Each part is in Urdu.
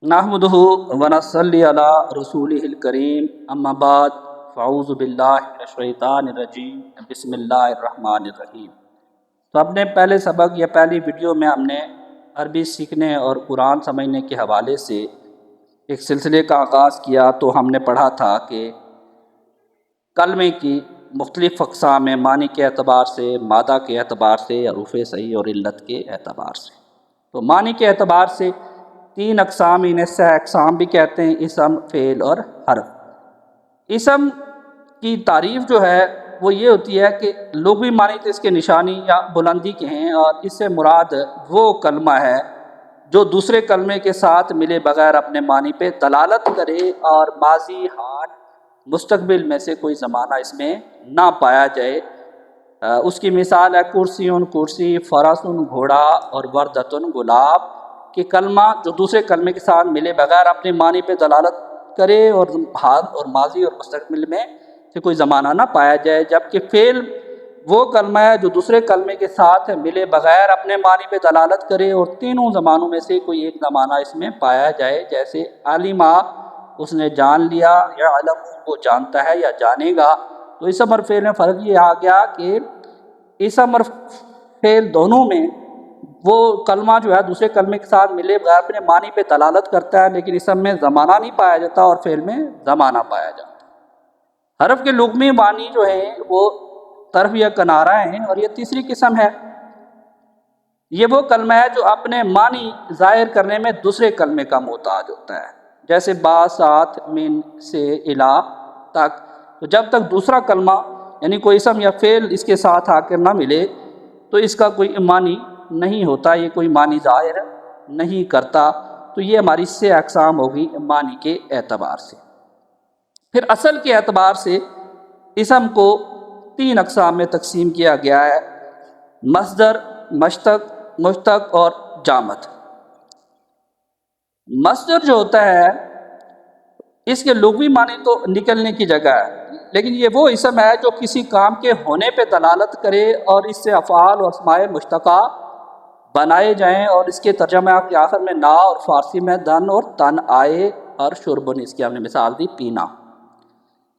نحمدہ ونصلی علی رسولہ الکریم اما بعد فاعوذ باللہ من الشیطان الرجیم بسم اللہ الرحمن الرحیم۔ تو اپنے پہلے سبق یا پہلی ویڈیو میں ہم نے عربی سیکھنے اور قرآن سمجھنے کے حوالے سے ایک سلسلے کا آغاز کیا، تو ہم نے پڑھا تھا کہ کلمے کی مختلف اقسام ہیں، معنی کے اعتبار سے، مادہ کے اعتبار سے، حروف صحیح اور علت کے اعتبار سے۔ تو معنی کے اعتبار سے تین اقسام، انہیں سہ اقسام بھی کہتے ہیں، اسم، فعل اور حرف۔ اسم کی تعریف جو ہے وہ یہ ہوتی ہے کہ لغوی معنی تو اس کے نشانی یا بلندی کے ہیں، اور اس سے مراد وہ کلمہ ہے جو دوسرے کلمے کے ساتھ ملے بغیر اپنے معنی پہ دلالت کرے اور ماضی، حال، مستقبل میں سے کوئی زمانہ اس میں نہ پایا جائے۔ اس کی مثال ہے کرسیٌ کرسی، فرسٌ گھوڑا اور وردۃ گلاب، کہ کلمہ جو دوسرے کلمے کے ساتھ ملے بغیر اپنے معنی پہ دلالت کرے اور حال اور ماضی اور مستقبل میں سے کوئی زمانہ نہ پایا جائے، جبکہ فعل وہ کلمہ ہے جو دوسرے کلمے کے ساتھ ملے بغیر اپنے معنی پہ دلالت کرے اور تینوں زمانوں میں سے کوئی ایک زمانہ اس میں پایا جائے، جیسے علما اس نے جان لیا، یا علم وہ جانتا ہے یا جانے گا۔ تو اسم اور فعل میں فرق یہ آ گیا کہ اسم اور فعل دونوں میں وہ کلمہ جو ہے دوسرے کلمے کے ساتھ ملے بغیر اپنے معنی پہ دلالت کرتا ہے، لیکن اسم میں زمانہ نہیں پایا جاتا اور فعل میں زمانہ پایا جاتا ہے۔ حرف کے لغوی معنی جو ہیں وہ طرف یا کنارہ ہیں، اور یہ تیسری قسم ہے۔ یہ وہ کلمہ ہے جو اپنے معنی ظاہر کرنے میں دوسرے کلمے کا محتاج ہوتا ہے، جیسے با، ساتھ، من، سے، الی تک۔ تو جب تک دوسرا کلمہ یعنی کوئی اسم یا فعل اس کے ساتھ آ کر نہ ملے تو اس کا کوئی معنی نہیں ہوتا، یہ کوئی معنی ظاہر نہیں کرتا۔ تو یہ ہماری سے اقسام ہوگی معنی کے اعتبار سے۔ پھر اصل کے اعتبار سے اسم کو تین اقسام میں تقسیم کیا گیا ہے: مصدر، مشتق، مشتق اور جامد۔ مصدر جو ہوتا ہے اس کے لغوی معنی تو نکلنے کی جگہ ہے، لیکن یہ وہ اسم ہے جو کسی کام کے ہونے پہ دلالت کرے اور اس سے افعال اور اسماء مشتقہ بنائے جائیں، اور اس کے ترجمہ کے آخر میں نا اور فارسی میں دن اور تن آئے، اور شربن اس کی ہم نے مثال دی پینا۔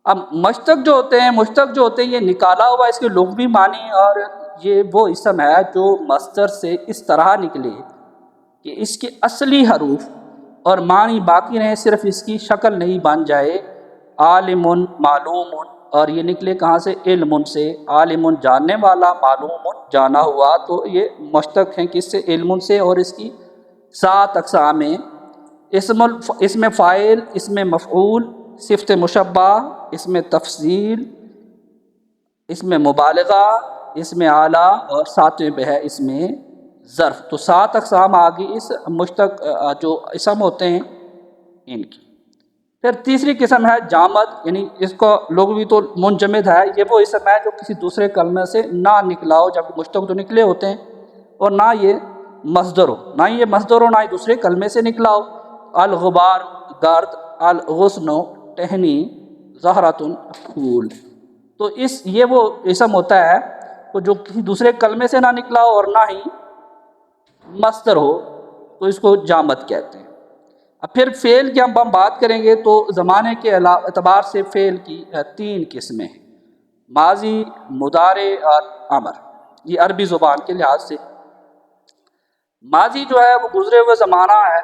اب مشتق جو ہوتے ہیں یہ نکالا ہوا اس کے لغوی معنی، اور یہ وہ اسم ہے جو مصدر سے اس طرح نکلے کہ اس کے اصلی حروف اور معنی باقی رہیں، صرف اس کی شکل نہیں بن جائے۔ عالم، معلوم، اور یہ نکلے کہاں سے؟ علم سے۔ عالم جاننے والا، معلوم جانا ہوا، تو یہ مشتق ہیں کس سے؟ علم سے۔ اور اس کی 7 اقسام ہیں: اسم فاعل، اسم مفعول، صفت مشبہ، اسم تفضیل، اسم مبالغہ، اسم اعلیٰ، اور 7ویں پہ ہے اسم ظرف۔ تو 7 اقسام آگئی اس مشتق جو اسم ہوتے ہیں ان کی۔ پھر تیسری قسم ہے جامد، یعنی اس کو لغوی تو منجمد ہے، یہ وہ اسم ہے جو کسی دوسرے کلمے سے نہ نکلا ہو، جبکہ مشتق تو نکلے ہوتے ہیں، اور نہ یہ مصدر ہو، نہ ہی دوسرے کلمے سے نکلا ہو۔ الغبار گرد، الغصن ٹہنی، زہرۃ پھول۔ تو یہ وہ اسم ہوتا ہے جو کسی دوسرے کلمے سے نہ نکلا ہو اور نہ ہی مصدر ہو، تو اس کو جامد کہتے ہیں۔ اب پھر فعل کی ہم بات کریں گے تو زمانے کے اعتبار سے فعل کی 3 قسمیں ہیں: ماضی، مضارع اور امر۔ یہ عربی زبان کے لحاظ سے ماضی جو ہے وہ گزرے ہوئے زمانہ ہے،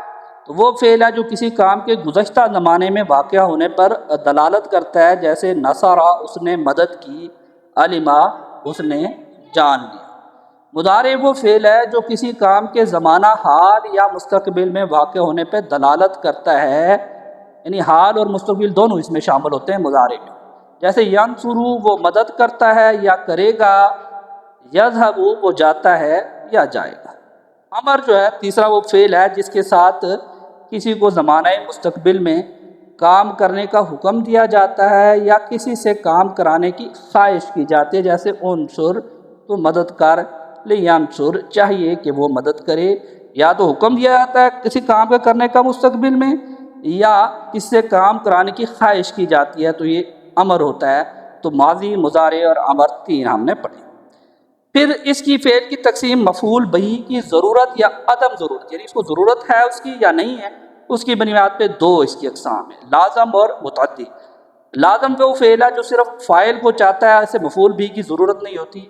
تو وہ فعل ہے جو کسی کام کے گزشتہ زمانے میں واقع ہونے پر دلالت کرتا ہے، جیسے نصرہ اس نے مدد کی، علما اس نے جان لیا۔ مضارع وہ فعل ہے جو کسی کام کے زمانہ حال یا مستقبل میں واقع ہونے پہ دلالت کرتا ہے، یعنی حال اور مستقبل دونوں اس میں شامل ہوتے ہیں مضارع میں، جیسے ینصرو وہ مدد کرتا ہے یا کرے گا، یذهب وہ جاتا ہے یا جائے گا۔ امر جو ہے تیسرا وہ فعل ہے جس کے ساتھ کسی کو زمانہ مستقبل میں کام کرنے کا حکم دیا جاتا ہے یا کسی سے کام کرانے کی خواہش کی جاتی ہے، جیسے انصر تو مدد کر، لینصر چاہیے کہ وہ مدد کرے۔ یا تو حکم دیا جاتا ہے کسی کام کا کرنے کا مستقبل میں، یا کسی سے کام کرانے کی خواہش کی جاتی ہے، تو یہ امر ہوتا ہے۔ تو ماضی، مضارع اور امر 3 ہم نے پڑھی۔ پھر اس کی فعل کی تقسیم مفعول بہی کی ضرورت یا عدم ضرورت، یعنی اس کو ضرورت ہے اس کی یا نہیں ہے، اس کی بنیاد پہ دو اس کی اقسام ہیں، لازم اور متعدی۔ لازم وہ فعل ہے جو صرف فاعل کو چاہتا ہے، اسے مفعول بھی کی ضرورت نہیں ہوتی،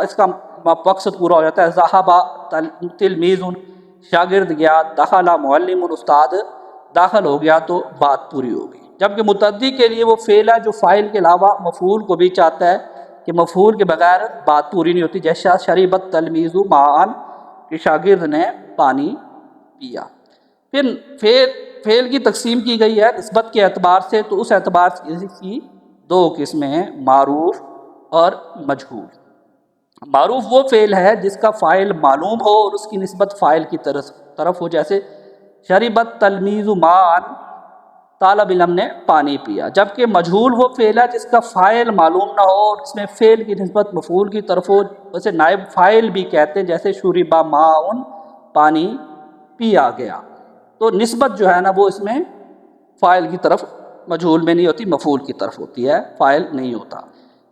اس کا مقصد پورا ہو جاتا ہے۔ ذہب تلمیذ، شاگرد گیا، دخل معلم، استاد داخل ہو گیا، تو بات پوری ہو گئی۔ جبکہ متعدی کے لیے وہ فعل ہے جو فاعل کے علاوہ مفعول کو بھی چاہتا ہے کہ مفعول کے بغیر بات پوری نہیں ہوتی، جیسا شربت تلمیذ ماء کہ شاگرد نے پانی پیا۔ پھر فعل کی تقسیم کی گئی ہے نسبت کے اعتبار سے، تو اس اعتبار سے اس کی دو قسمیں ہیں، معروف اور مجہول۔ معروف وہ فعل ہے جس کا فاعل معلوم ہو اور اس کی نسبت فاعل کی طرف ہو، جیسے شربت تلمیذ ماء، طالب علم نے پانی پیا۔ جبکہ مجہول وہ فعل ہے جس کا فاعل معلوم نہ ہو اور اس میں فعل کی نسبت مفعول کی طرف ہو، اسے نائب فاعل بھی کہتے ہیں، جیسے شرب ماء، پانی پیا گیا۔ تو نسبت جو ہے نا وہ اس میں فاعل کی طرف مجہول میں نہیں ہوتی، مفعول کی طرف ہوتی ہے، فاعل نہیں ہوتا۔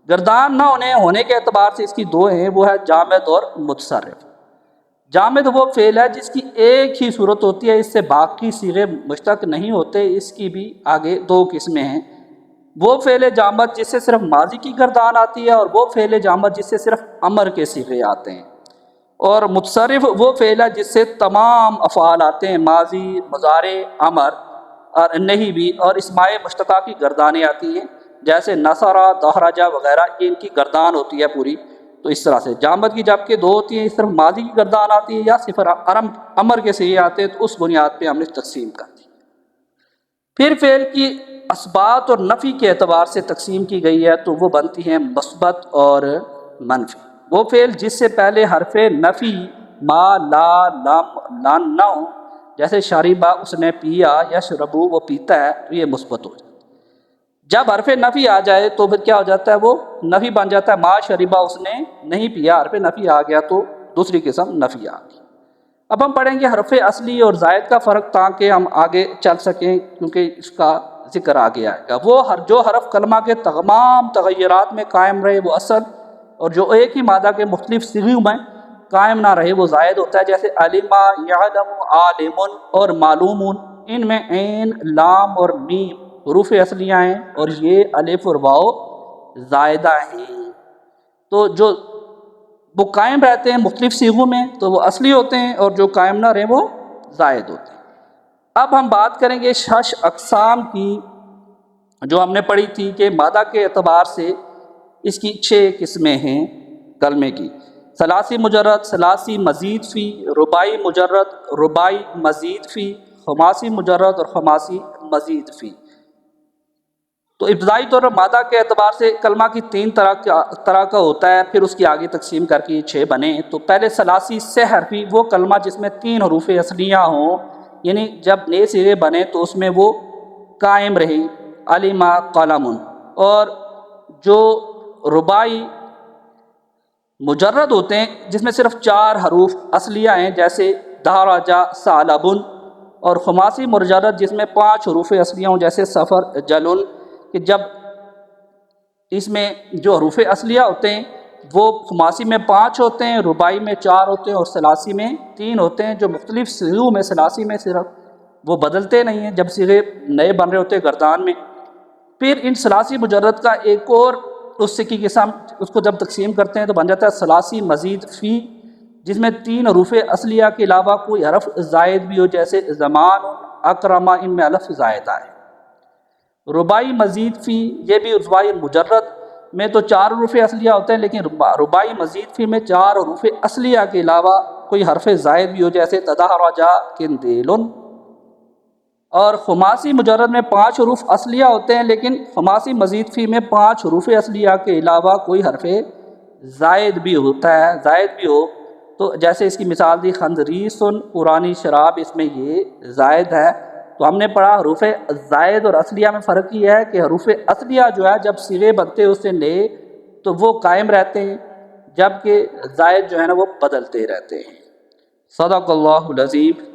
گردان نہ ہونے کے اعتبار سے اس کی دو ہیں، وہ ہے جامد اور متصرف۔ جامد وہ فعل ہے جس کی ایک ہی صورت ہوتی ہے، اس سے باقی صیغے مشتق نہیں ہوتے، اس کی بھی آگے دو قسمیں ہیں۔ وہ فعل جامد جس سے صرف ماضی کی گردان آتی ہے، اور وہ فعل جامد جس سے صرف امر کے صیغے آتے ہیں۔ اور متصرف وہ فعل ہے جس سے تمام افعال آتے ہیں، ماضی، مضارع، امر اور نہیں بھی، اور اسماء مشتقہ کی گردانیں آتی ہیں، جیسے نصرہ، دہرجہ وغیرہ، یہ ان کی گردان ہوتی ہے پوری۔ تو اس طرح سے جامد کی جب کہ دو ہوتی ہیں، صرف ماضی کی گردان آتی ہے یا صرف امر کے صیغے آتے ہیں، تو اس بنیاد پہ ہم نے تقسیم کر دی۔ پھر فعل کی اثبات اور نفی کے اعتبار سے تقسیم کی گئی ہے، تو وہ بنتی ہیں مثبت اور منفی۔ وہ فعل جس سے پہلے حرف نفی ما، لا، لم، لن نہ ہو، جیسے شربا اس نے پیا، یا شربو وہ پیتا ہے، تو یہ مثبت ہو جائے۔ جب حرف نفی آ جائے تو پھر کیا ہو جاتا ہے، وہ نفی بن جاتا ہے، ما شربا اس نے نہیں پیا، حرف نفی آ گیا تو دوسری قسم نفی آ گئی۔ اب ہم پڑھیں گے حرف اصلی اور زائد کا فرق، تاکہ ہم آگے چل سکیں، کیونکہ اس کا ذکر آگے آئے گا۔ وہ جو حرف کلمہ کے تمام تغیرات میں قائم رہے وہ اصل، اور جو ایک ہی مادہ کے مختلف صیغوں میں قائم نہ رہے وہ زائد ہوتا ہے، جیسے علم، یعلم، عالم اور معلوم۔ ان میں عین، لام اور میم حروف اصلیہ ہیں، اور یہ الف اور واو زائدہ ہیں۔ تو جو وہ قائم رہتے ہیں مختلف صیغوں میں تو وہ اصلی ہوتے ہیں، اور جو قائم نہ رہے وہ زائد ہوتے ہیں۔ اب ہم بات کریں گے 6 اقسام کی، جو ہم نے پڑھی تھی کہ مادہ کے اعتبار سے اس کی 6 قسمیں ہیں کلمے کی: ثلاثی مجرد، ثلاثی مزید فی، رباعی مجرد، رباعی مزید فی، خماسی مجرد اور خماسی مزید فی۔ تو ابتدائی طور پر مادہ کے اعتبار سے کلمہ کی 3 طرح کا ہوتا ہے، پھر اس کی آگے تقسیم کر کے 6 بنے۔ تو پہلے ثلاثی سہ حرفی، وہ کلمہ جس میں 3 حروف اصلیہ ہوں، یعنی جب نئے صیغے بنے تو اس میں وہ قائم رہے، علم، قلم۔ اور جو رباعی مجرد ہوتے ہیں جس میں صرف 4 حروف اصلیہ ہیں، جیسے دہرجہ، ثعلب۔ اور خماسی مجرد جس میں 5 حروف اصلیہ ہوں، جیسے سفر، جلل، کہ جب اس میں جو حروف اصلیہ ہوتے ہیں وہ خماسی میں 5 ہوتے ہیں، رباعی میں 4 ہوتے ہیں، اور ثلاثی میں 3 ہوتے ہیں، جو مختلف صیغوں میں ثلاثی میں صرف وہ بدلتے نہیں ہیں جب صیغے نئے بن رہے ہوتے ہیں گردان میں۔ پھر ان ثلاثی مجرد کا ایک اور اس کی قسم، اس کو جب تقسیم کرتے ہیں تو بن جاتا ہے ثلاثی مزید فی، جس میں 3 حروف اصلیہ کے علاوہ کوئی حرف زائد بھی ہو، جیسے زمان، اکرما، ان میں الف زائد آئے۔ رباعی مزید فی، یہ بھی رباعی مجرد میں تو 4 حروف اصلیہ ہوتے ہیں، لیکن رباعی مزید فی میں 4 حروف اصلیہ کے علاوہ کوئی حرف زائد بھی ہو، جیسے تدحرج، کندیل۔ اور خماسی مجرد میں 5 حروف اصلیہ ہوتے ہیں، لیکن خماسی مزید فی میں 5 حروف اصلیہ کے علاوہ کوئی حرف زائد بھی ہوتا ہے، زائد بھی ہو، تو جیسے اس کی مثال دی خنزریس، پرانی شراب، اس میں یہ زائد ہے۔ تو ہم نے پڑھا حروف زائد اور اصلیہ میں فرق یہ ہے کہ حروف اصلیہ جو ہے جب صیغے بنتے ہیں اس سے نئے تو وہ قائم رہتے ہیں، جبکہ زائد جو ہے نا وہ بدلتے رہتے ہیں۔ صدق اللہ العظیم۔